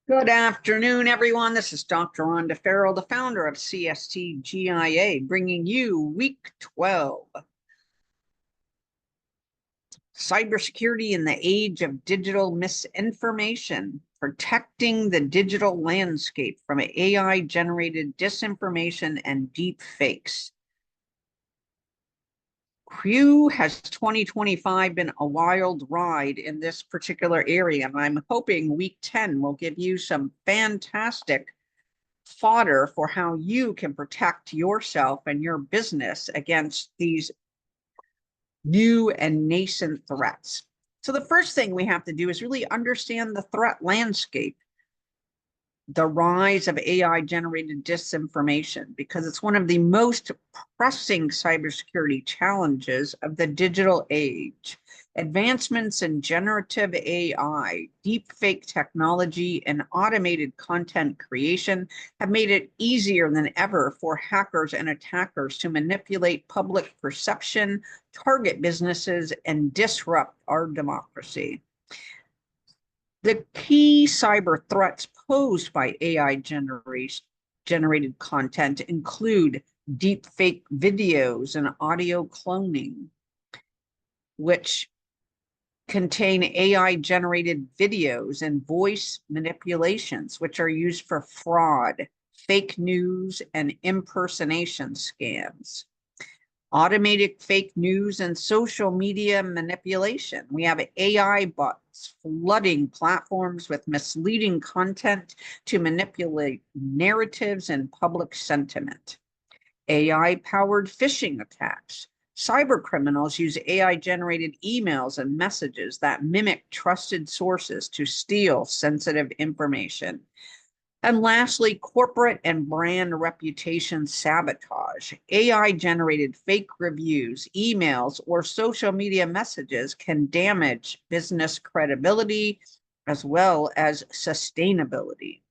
Good afternoon, everyone. This is Dr. Rhonda Farrell, the founder of CSTGIA, bringing you week 12. Cybersecurity in the age of digital misinformation, protecting the digital landscape from AI-generated disinformation and deep fakes. Whew, has 2025 been a wild ride in this particular area, and I'm hoping week 10 will give you some fantastic fodder for how you can protect yourself and your business against these new and nascent threats. So the first thing we have to do is really understand the threat landscape, the rise of AI-generated disinformation, because it's one of the most pressing cybersecurity challenges of the digital age. Advancements in generative AI, deepfake technology, and automated content creation have made it easier than ever for hackers and attackers to manipulate public perception, target businesses, and disrupt our democracy. The key cyber threats posed by AI generated content include deepfake videos and audio cloning, which contain AI-generated videos and voice manipulations, which are used for fraud, fake news, and impersonation scams. Automated fake news and social media manipulation. We have AI bots flooding platforms with misleading content to manipulate narratives and public sentiment. AI-powered phishing attacks. Cyber criminals use AI-generated emails and messages that mimic trusted sources to steal sensitive information. And lastly, corporate and brand reputation sabotage. AI-generated fake reviews, emails, or social media messages can damage business credibility as well as sustainability.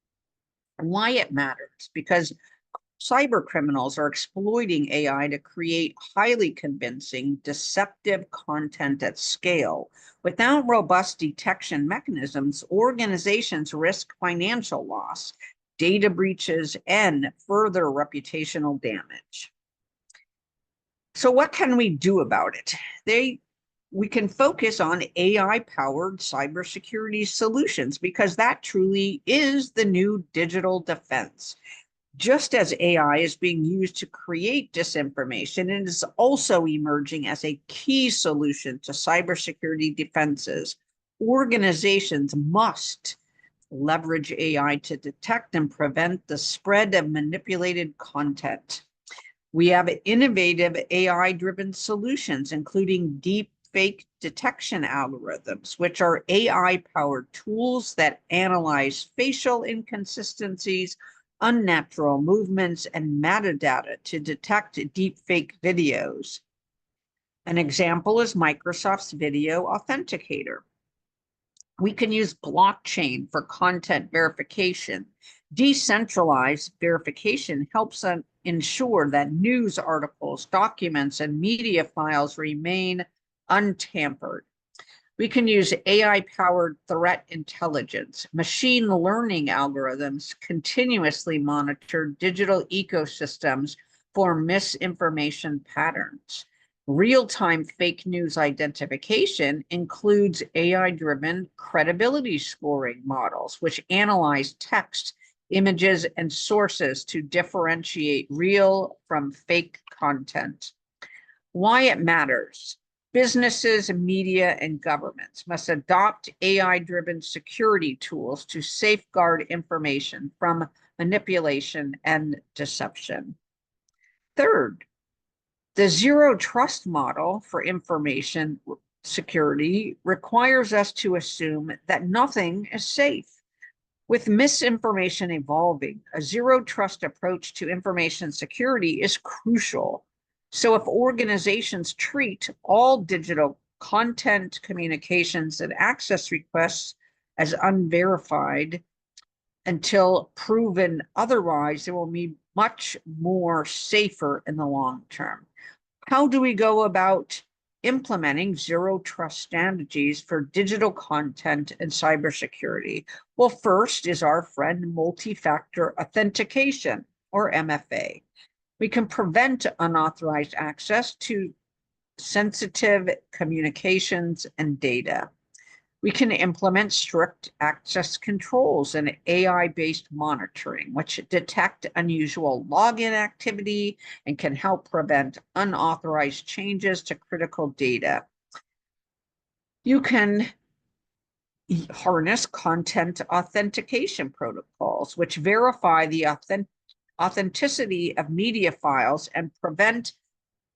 And why it matters, because cyber criminals are exploiting AI to create highly convincing, deceptive content at scale. Without robust detection mechanisms, organizations risk financial loss, data breaches, and further reputational damage. So what can we do about it? We can focus on AI-powered cybersecurity solutions, because that truly is the new digital defense. Just as AI is being used to create disinformation, it is also emerging as a key solution to cybersecurity defenses. Organizations must leverage AI to detect and prevent the spread of manipulated content. We have innovative AI-driven solutions, including deepfake detection algorithms, which are AI-powered tools that analyze facial inconsistencies, unnatural movements, and metadata to detect deepfake videos. An example is Microsoft's Video Authenticator. We can use blockchain for content verification. Decentralized verification helps ensure that news articles, documents, and media files remain untampered. We can use AI-powered threat intelligence. Machine learning algorithms continuously monitor digital ecosystems for misinformation patterns. Real-time fake news identification includes AI-driven credibility scoring models, which analyze text, images, and sources to differentiate real from fake content. Why it matters. Businesses, media, and governments must adopt AI-driven security tools to safeguard information from manipulation and deception. Third, the zero trust model for information security requires us to assume that nothing is safe. With misinformation evolving, a zero trust approach to information security is crucial. So if organizations treat all digital content, communications, and access requests as unverified until proven otherwise, they will be much more safer in the long term. How do we go about implementing zero trust strategies for digital content and cybersecurity? Well, first is our friend multi-factor authentication, or MFA. We can prevent unauthorized access to sensitive communications and data. We can implement strict access controls and AI-based monitoring, which detect unusual login activity and can help prevent unauthorized changes to critical data. You can harness content authentication protocols, which verify the authenticity of media files and prevent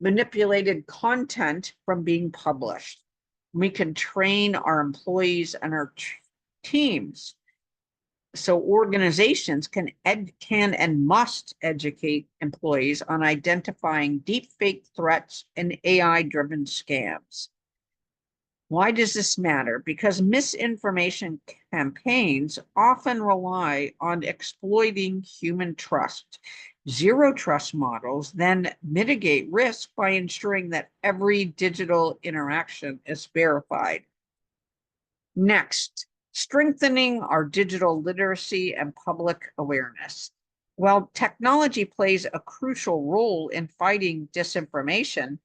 manipulated content from being published. We can train our employees and our teams. So organizations can and must educate employees on identifying deepfake threats and AI-driven scams. Why does this matter? Because misinformation campaigns often rely on exploiting human trust. Zero trust models then mitigate risk by ensuring that every digital interaction is verified. Next, strengthening our digital literacy and public awareness. While technology plays a crucial role in fighting disinformation,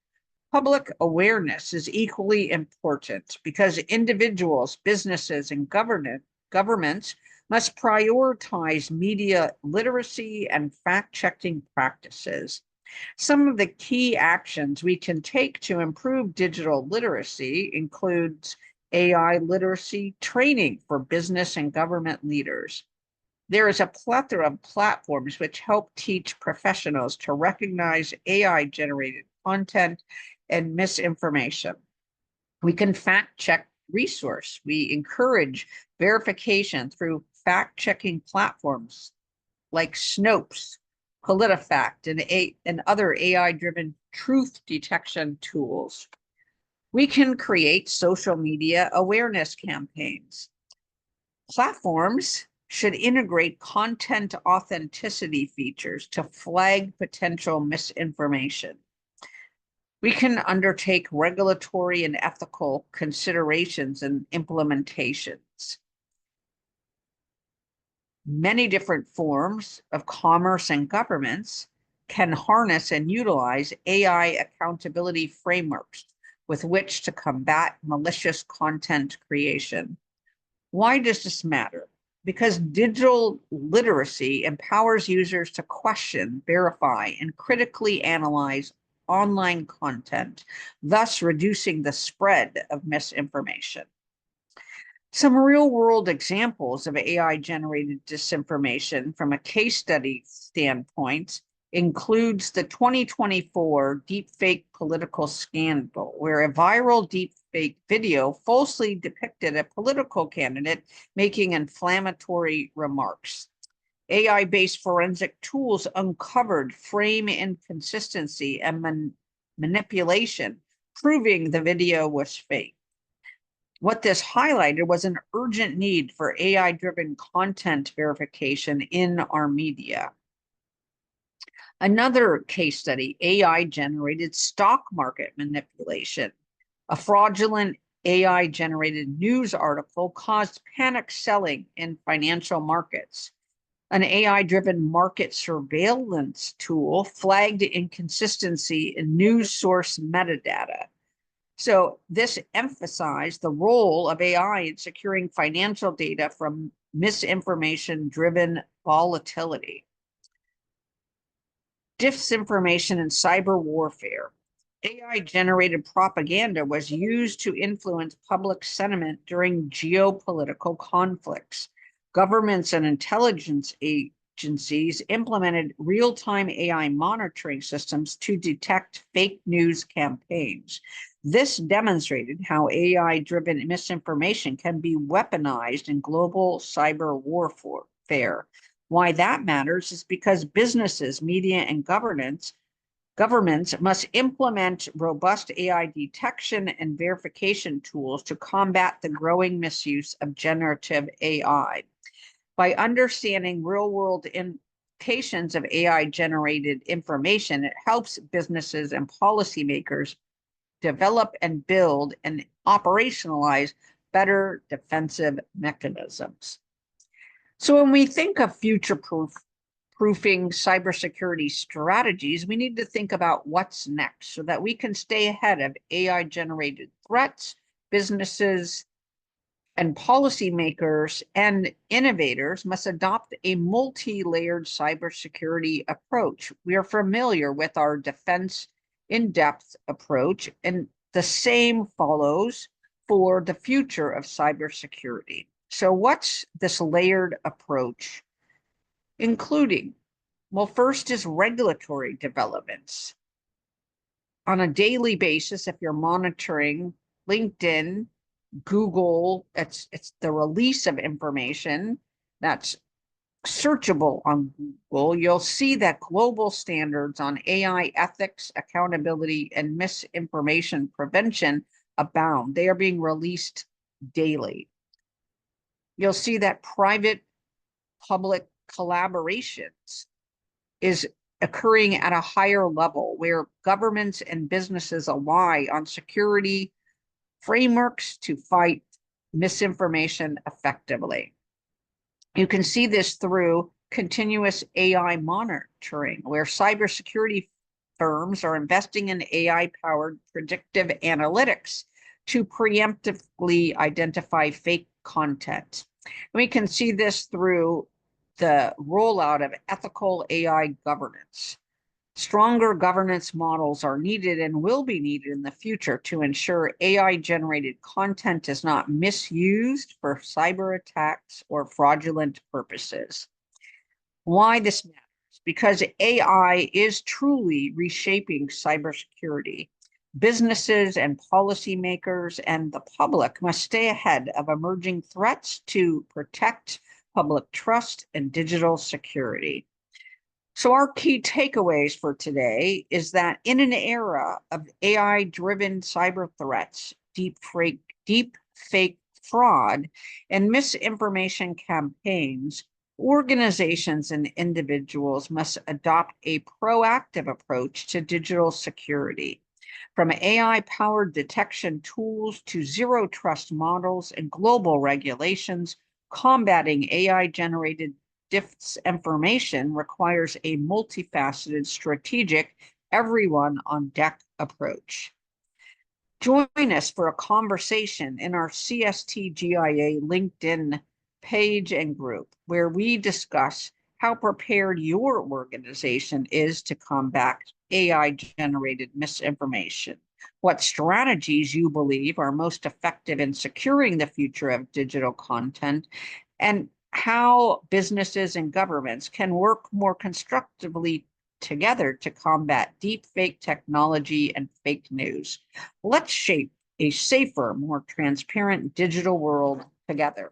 public awareness is equally important because individuals, businesses, and governments must prioritize media literacy and fact-checking practices. Some of the key actions we can take to improve digital literacy includes AI literacy training for business and government leaders. There is a plethora of platforms which help teach professionals to recognize AI-generated content and misinformation. We can fact-check resource. We encourage verification through fact-checking platforms like Snopes, PolitiFact, and other AI-driven truth detection tools. We can create social media awareness campaigns. Platforms should integrate content authenticity features to flag potential misinformation. We can undertake regulatory and ethical considerations and implementations. Many different forms of commerce and governments can harness and utilize AI accountability frameworks with which to combat malicious content creation. Why does this matter? Because digital literacy empowers users to question, verify, and critically analyze online content, thus reducing the spread of misinformation. Some real-world examples of AI-generated disinformation from a case study standpoint includes the 2024 Deepfake political scandal, where a viral deepfake video falsely depicted a political candidate making inflammatory remarks. AI-based forensic tools uncovered frame inconsistency and manipulation, proving the video was fake. What this highlighted was an urgent need for AI-driven content verification in our media. Another case study, AI-generated stock market manipulation. A fraudulent AI-generated news article caused panic selling in financial markets. An AI-driven market surveillance tool flagged inconsistency in news source metadata. So this emphasized the role of AI in securing financial data from misinformation-driven volatility. Disinformation and cyber warfare. AI-generated propaganda was used to influence public sentiment during geopolitical conflicts. Governments and intelligence agencies implemented real-time AI monitoring systems to detect fake news campaigns. This demonstrated how AI-driven misinformation can be weaponized in global cyber warfare. Why that matters is because businesses, media, and governments must implement robust AI detection and verification tools to combat the growing misuse of generative AI. By understanding real-world implications of AI-generated information, it helps businesses and policymakers develop and build and operationalize better defensive mechanisms. So when we think of future-proofing cybersecurity strategies, we need to think about what's next so that we can stay ahead of AI-generated threats. Businesses and policymakers and innovators must adopt a multi-layered cybersecurity approach. We are familiar with our defense in-depth approach, and the same follows for the future of cybersecurity. So what's this layered approach, including? Well, first is regulatory developments. On a daily basis, if you're monitoring LinkedIn, Google, it's the release of information that's searchable on Google, you'll see that global standards on AI ethics, accountability, and misinformation prevention abound. They are being released daily. You'll see that private-public collaborations is occurring at a higher level where governments and businesses ally on security frameworks to fight misinformation effectively. You can see this through continuous AI monitoring, where cybersecurity firms are investing in AI-powered predictive analytics to preemptively identify fake content. And we can see this through the rollout of ethical AI governance. Stronger governance models are needed and will be needed in the future to ensure AI-generated content is not misused for cyber attacks or fraudulent purposes. Why this matters? Because AI is truly reshaping cybersecurity. Businesses and policymakers and the public must stay ahead of emerging threats to protect public trust and digital security. So our key takeaways for today is that in an era of AI-driven cyber threats, deepfake fraud, and misinformation campaigns, organizations and individuals must adopt a proactive approach to digital security. From AI-powered detection tools to zero-trust models and global regulations, combating AI-generated disinformation requires a multifaceted, strategic, everyone-on-deck approach. Join us for a conversation in our CSTGIA LinkedIn page and group, where we discuss how prepared your organization is to combat AI-generated misinformation, what strategies you believe are most effective in securing the future of digital content, and how businesses and governments can work more constructively together to combat deepfake technology and fake news. Let's shape a safer, more transparent digital world together.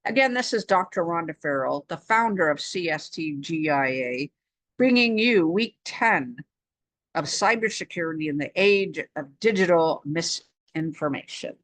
Again, this is Dr. Rhonda Farrell, the founder of CSTGIA, bringing you week 10 of cybersecurity in the age of digital misinformation.